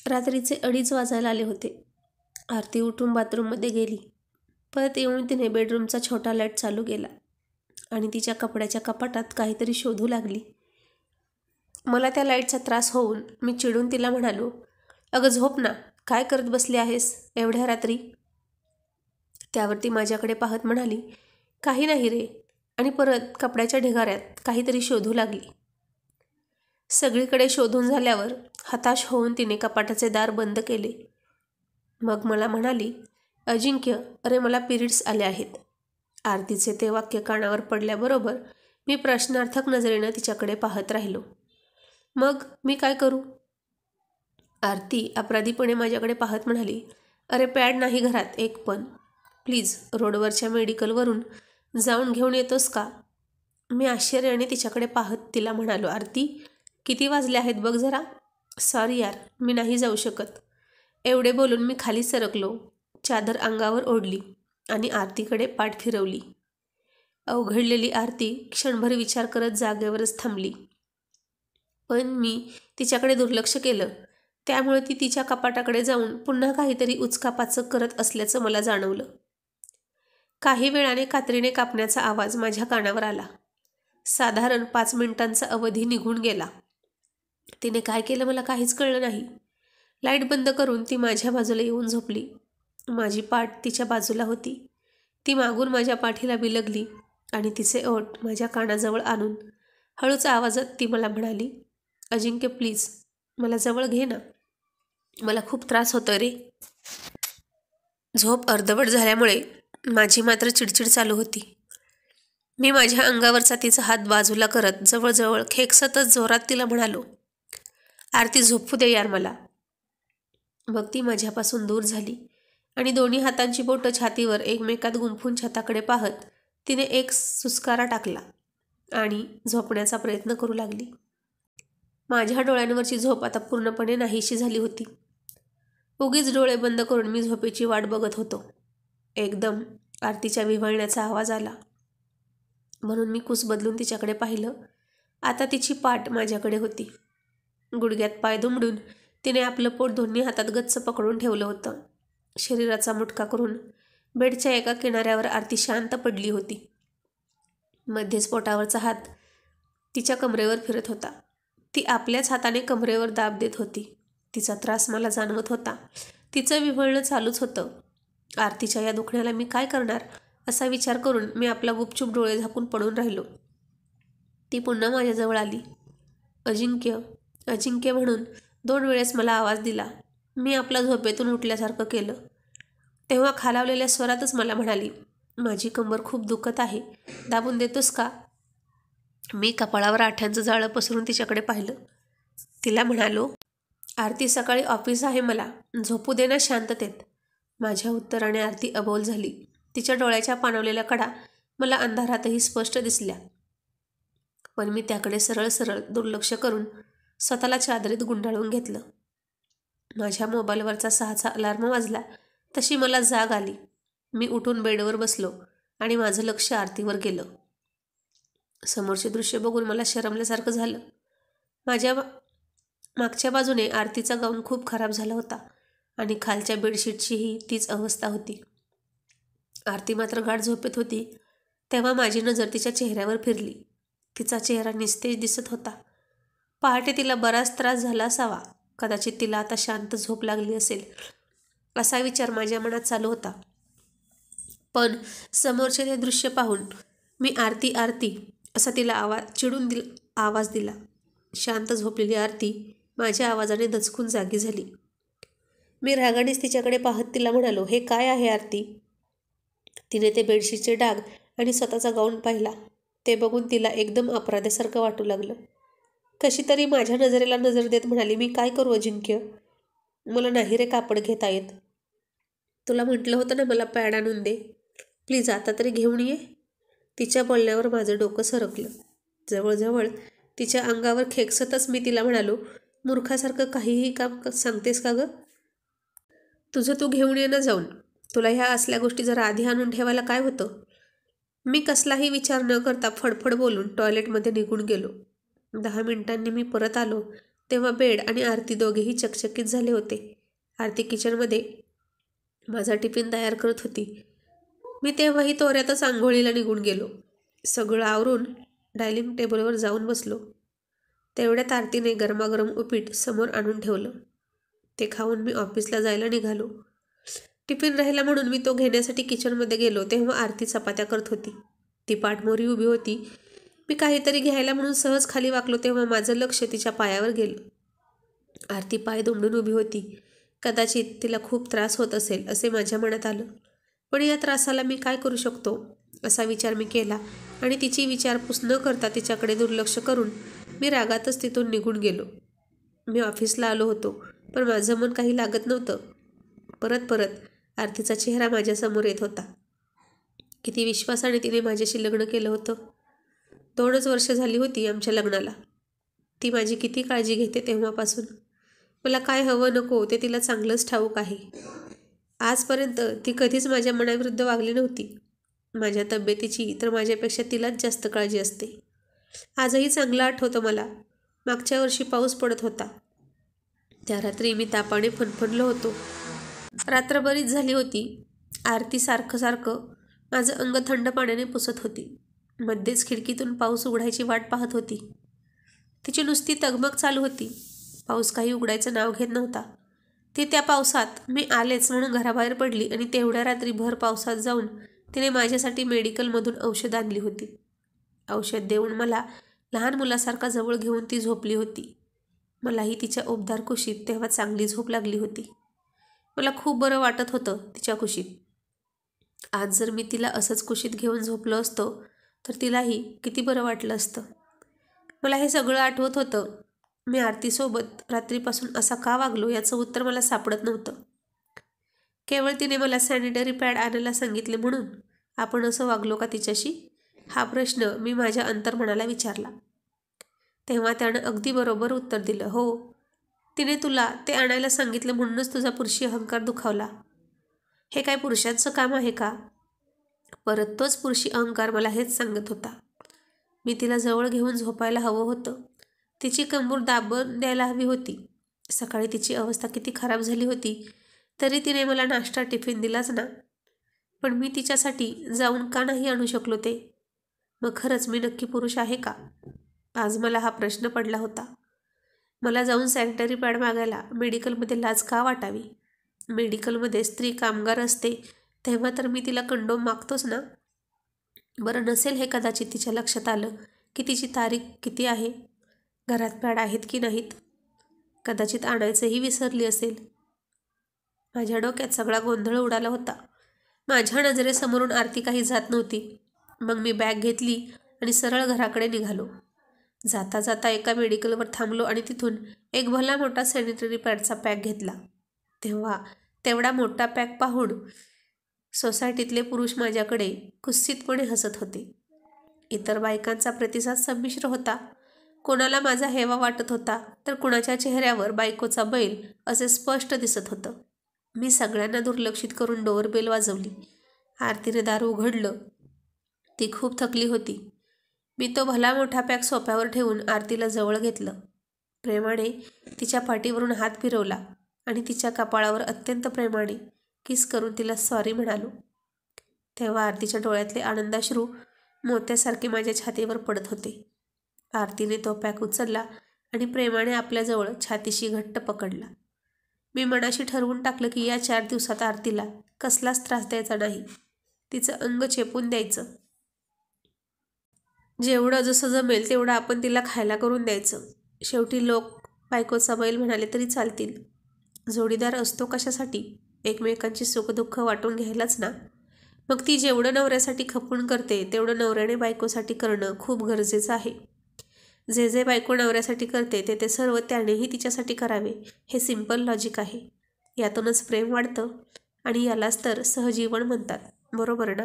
रात्रीचे 2:30 वाजायला आले होते. आरती उठून बाथरूममध्ये गेली. परत येऊन तिने बेडरूमचा छोटा लाईट चालू केला आणि तिच्या कपड्याच्या कपाटात काहीतरी शोधू लागली. मला त्या लाईटचा त्रास होऊन मी चिडून तिला म्हणालो, अगं झोप ना, काय करत बसली आहेस एवढ्या रात्री? त्यावर ती माझ्याकडे पाहत म्हणाली, काही नाही रे, आणि परत कपड्याच्या ढिगाऱ्यात काहीतरी शोधू लागली. सगळीकडे शोधून झाल्यावर हताश होऊन तिने कपाटाचे दार बंद केले. मग मला म्हणाली, अजिंक्य, अरे मला पिरियड्स आले आहेत. आरतीचे ते वाक्य कानावर पडल्याबरोबर मी प्रश्नार्थक नजरेनं तिच्याकडे पाहत राहिलो. मग मी काय करू? आरती अपराधीपणे माझ्याकडे पाहत म्हणाली, अरे पॅड नाही घरात एक पण. प्लीज रोडवरच्या मेडिकलवरून जाऊन घेऊन येतोस का? मी आश्चर्याने तिच्याकडे पाहत तिला म्हणालो, आरती किती वाजले आहेत बघ जरा. सॉरी यार, मी नाही जाऊ शकत. एवढे बोलून मी खाली सरकलो, चादर अंगावर ओढली आणि आरतीकडे पाठ फिरवली. अवघडलेली आरती क्षणभर विचार करत जागेवरच थांबली. पण मी तिच्याकडे दुर्लक्ष केलं. त्यामुळे ती तिच्या कपाटाकडे जाऊन पुन्हा काहीतरी उचकापाचक करत असल्याचं मला जाणवलं. काही वेळाने कात्रीने कापण्याचा आवाज माझ्या कानावर आला. साधारण 5 मिनिटांचा अवधी निघून गेला. तिने काय केलं मला काहीच कळलं नाही. लाईट बंद करून ती माझ्या बाजूला येऊन झोपली. माझी पाठ तिच्या बाजूला होती. ती मागून माझ्या पाठीला बिलगली आणि तिचे ओठ माझ्या कानाजवळ आणून हळूच आवाजात ती मला म्हणाली, अजिंक्य प्लीज मला जवळ घे ना, मला खूप त्रास होतोय रे. झोप अर्धवट झाल्यामुळे माझी मात्र चिडचिड चालू होती. मी माझ्या अंगावरचा तिचा हात बाजूला करत जवळजवळ खेकसतच जोरात तिला म्हणालो, आरती झोपू दे यार मला. मग ती माझ्यापासून दूर झाली आणि दोन्ही हातांची बोटं छातीवर एकमेकात गुंफून छताकडे पाहत तिने एक सुस्कारा टाकला आणि झोपण्याचा प्रयत्न करू लागली. माझ्या डोळ्यांवरची झोप आता पूर्णपणे नाहीशी झाली होती. उगीच डोळे बंद करून मी झोपेची वाट बघत होतो. एकदम आरतीच्या विव्हळण्याचा आवाज आला म्हणून मी कुस बदलून तिच्याकडे पाहिलं. आता तिची पाठ माझ्याकडे होती. गुडघ्यात पाय दुमडून तिने आपलं पोट दोन्ही हातात गच्च पकडून ठेवलं होतं. शरीराचा मुटका करून बेडच्या एका किनाऱ्यावर आरती शांत पडली होती. मध्येच पोटावरचा हात तिच्या कमरेवर फिरत होता. ती आपल्याच हाताने कमरेवर दाब देत होती. तिचा त्रास मला जाणवत होता. तिचं विव्हळणं चालूच होतं. आरतीच्या या दुखण्याला मी काय करणार असा विचार करून मी आपला गुपचूप डोळे झाकून पडून राहिलो. ती पुन्हा माझ्याजवळ आली. अजिंक्य अजिंक्य म्हणून 2 वेळेस मला आवाज दिला. मी आपला झोपेतून उठल्यासारखं केलं. तेव्हा खालावलेल्या स्वरातच मला म्हणाली, माझी कंबर खूप दुखत आहे, दाबून देतोस का? मी कपाळावर आठ्यांचं जाळं पसरून तिच्याकडे पाहिलं. तिला म्हणालो, आरती सकाळी ऑफिस आहे, मला झोपू दे ना शांततेत. माझ्या उत्तराने आरती अबोल झाली. तिच्या डोळ्याच्या पाणवलेल्या कडा मला अंधारातही स्पष्ट दिसल्या. पण मी त्याकडे सरळ सरळ दुर्लक्ष करून स्वतःला चादरीत गुंडाळून घेतलं. माझ्या मोबाईलवरचा 6चा अलार्म वाजला तशी मला जाग आली. मी उठून बेडवर बसलो आणि माझं लक्ष आरतीवर गेलं. समोरचे दृश्य बघून मला शरमल्यासारखं झालं. माझ्या मागच्या बाजूने आरतीचा गाऊन खूप खराब झाला होता आणि खालच्या बेडशीटचीही तीच अवस्था होती. आरती मात्र गाढ झोपेत होती. तेव्हा माझी नजर तिच्या चेहऱ्यावर फिरली. तिचा चेहरा निस्तेज दिसत होता. पहाटे तिला बराच त्रास झाला असावा. कदाचित तिला आता शांत झोप लागली असेल असा विचार माझ्या मनात चालू होता. पण समोरचे ते दृश्य पाहून मी आरती आरती असा तिला चिडून आवाज दिला. शांत झोपलेली आरती माझ्या आवाजाने दचकून जागी झाली. मी रागानेच तिच्याकडे पाहत तिला म्हणालो, हे काय आहे आरती? तिने ते बेडशीटचे डाग आणि स्वतःचा गाऊन पाहिला. ते बघून तिला एकदम अपराध्यासारखं वाटू लागलं. कशी तरी माझ्या नजरेला नजर देत म्हणाली, मी काय करू अजिंक्य? मला नाही रे कापड घेता येत. तुला म्हटलं होतं ना मला पॅड आणून दे. प्लीज आता तरी घेऊन ये. तिच्या बोलण्यावर माझं डोकं सरकलं. जवळजवळ तिच्या अंगावर खेकसतच मी तिला म्हणालो, मूर्खासारखं काहीही काम सांगतेस का गं? तुझं तू घेऊन ये ना जाऊन. तुला ह्या असल्या गोष्टी जरा आधी आणून ठेवायला काय होतं? मी कसलाही विचार न करता फडफड बोलून टॉयलेटमध्ये निघून गेलो. 10 मिनिटांनी मी परत आलो तेव्हा बेड आणि आरती दोघेही चकचकीत झाले होते. आरती किचनमध्ये माझा टिफिन तयार करत होती. मी तेव्हाही तोऱ्यातच आंघोळीला निघून गेलो. सगळं आवरून डायनिंग टेबलवर जाऊन बसलो. तेवढ्यात आरतीने गरमागरम उपीट समोर आणून ठेवलं. ते खाऊन मी ऑफिसला जायला निघालो. टिफिन राहिला म्हणून मी तो घेण्यासाठी किचनमध्ये गेलो तेव्हा आरती चपात्या करत होती. ती पाठमोरी उभी होती. मी काहीतरी घ्यायला म्हणून सहज खाली वाकलो तेव्हा माझं लक्ष तिच्या पायावर गेलं. आरती पाय दुमडून उभी होती. कदाचित तिला खूप त्रास होत असेल असे माझ्या मनात आलं. पण या त्रासाला मी काय करू शकतो असा विचार मी केला आणि तिची विचारपूस न करता तिच्याकडे दुर्लक्ष करून मी रागातच तिथून निघून गेलो. मी ऑफिसला आलो होतो पण माझं मन काही लागत नव्हतं. परत परत आरतीचा चेहरा माझ्यासमोर येत होता. किती विश्वासाने तिने माझ्याशी लग्न केलं होतं. 2च वर्ष झाली होती आमच्या लग्नाला. ती माझी किती काळजी घेते तेव्हापासून. मला काय हवं नको ते तिला चांगलंच ठाऊक आहे. आजपर्यंत ती कधीच माझ्या मनाविरुद्ध वागली नव्हती. माझ्या तब्येतीची तर माझ्यापेक्षा तिलाच जास्त काळजी असते. आजही चांगलं आठवतं मला. मागच्या वर्षी पाऊस पडत होता. त्या रात्री मी तापाने फणफणलो होतो. रात्र बरीच झाली होती. आरती सारखं माझं अंग थंड पाण्याने पुसत होती. मध्येच खिडकीतून पाऊस उघडायची वाट पाहत होती. तिची नुसती तगमग चालू होती. पाऊस काही उघडायचं नाव घेत नव्हता. ती त्या पावसात मी आलेच म्हणून घराबाहेर पडली आणि तेवढ्या रात्री भर पावसात जाऊन तिने माझ्यासाठी मेडिकलमधून औषध आणली होती. औषध देऊन मला लहान मुलासारखा जवळ घेऊन ती झोपली होती. मलाही तिच्या उबदार कुशीत तेव्हा चांगली झोप लागली होती. मला खूप बरं वाटत होतं तिच्या कुशीत. आज जर मी तिला असंच कुशीत घेऊन झोपलो असतो तर तिलाही किती बरं वाटलं असतं. मला हे सगळं आठवत होतं. मी आरतीसोबत रात्रीपासून असा का वागलो याचं उत्तर मला सापडत नव्हतं. केवळ तिने मला सॅनिटरी पॅड आणायला सांगितले म्हणून आपण असं वागलो का तिच्याशी हा प्रश्न मी माझ्या अंतर्मनाला विचारला. तेव्हा त्यानं अगदी बरोबर उत्तर दिलं. हो, तिने तुला ते आणायला सांगितलं म्हणूनच तुझा पुरुषी अहंकार दुखावला. हे काय पुरुषांचं काम आहे का? परत तोच पुरुषी अहंकार मला हेच सांगत होता. मी तिला जवळ घेऊन झोपायला हवं होतं. तिची कंबर दाबून द्यायला हवी होती. सकाळी तिची अवस्था किती खराब झाली होती तरी तिने मला नाश्ता टिफिन दिलाच ना. पण मी तिच्यासाठी जाऊन का नाही आणू शकलो ते? मग खरंच मी नक्की पुरुष आहे का? आज मला हा प्रश्न पडला होता. मला जाऊन सॅनिटरी पॅड मागायला मेडिकलमध्ये लाज का वाटावी? मेडिकलमध्ये स्त्री कामगार असते तेव्हा तर मी तिला कंडोम मागतोच ना. बरं नसेल हे कदाचित तिच्या लक्षात आलं की तिची तारीख किती आहे, घरात पॅड आहेत की नाहीत. कदाचित आणायचंही विसरली असेल. माझ्या डोक्यात सगळा गोंधळ उडाला होता. माझ्या नजरेसमोरून आरती काही जात नव्हती. मग मी बॅग घेतली आणि सरळ घराकडे निघालो. जाता जाता एका मेडिकलवर थांबलो आणि तिथून एक भला मोठा सॅनिटरी पॅडचा पॅक घेतला. तेव्हा तेवढा मोठा पॅक पाहून सोसायटीतले पुरुष माझ्याकडे कुत्सितपणे हसत होते. इतर बायकांचा प्रतिसाद संमिश्र होता. कोणाला माझा हेवा वाटत होता तर कुणाच्या चेहऱ्यावर बायकोचा बैल असे स्पष्ट दिसत होतं. मी सगळ्यांना दुर्लक्षित करून डोअरबेल वाजवली. आरतीने दार उघडलं. ती खूप थकली होती. मी तो भला मोठा पॅक सोफ्यावर ठेवून आरतीला जवळ घेतलं. प्रेमाने तिच्या पाठीवरून हात फिरवला आणि तिच्या कपाळावर अत्यंत प्रेमाने किस करून तिला सॉरी म्हणालो. तेव्हा आरतीच्या डोळ्यातले आनंदाश्रू मोत्यासारखे माझ्या छातीवर पडत होते. आरतीने तो पॅक उचलला आणि प्रेमाने आपल्याजवळ छातीशी घट्ट पकडला. मी मनाशी ठरवून टाकलं की या 4 दिवसात आरतीला कसलाच त्रास द्यायचा नाही. तिचं अंग चेपून द्यायचं. जेवढं जसं जमेल तेवढं आपण तिला खायला करून द्यायचं. शेवटी लोक बायकोचा बैल म्हणाले तरी चालतील. जोडीदार असतो कशासाठी? एकमेकांची सुखदुःख वाटून घ्यायलाच ना. मग ती जेवढं नवऱ्यासाठी खपून करते तेवढं नवऱ्याने बायकोसाठी करणं खूप गरजेचं आहे. जे जे बायको नवऱ्यासाठी करते ते सर्व त्यानेही तिच्यासाठी करावे हे सिंपल लॉजिक आहे. यातूनच प्रेम वाढतं आणि यालाच तर सहजीवन म्हणतात. बरोबर ना?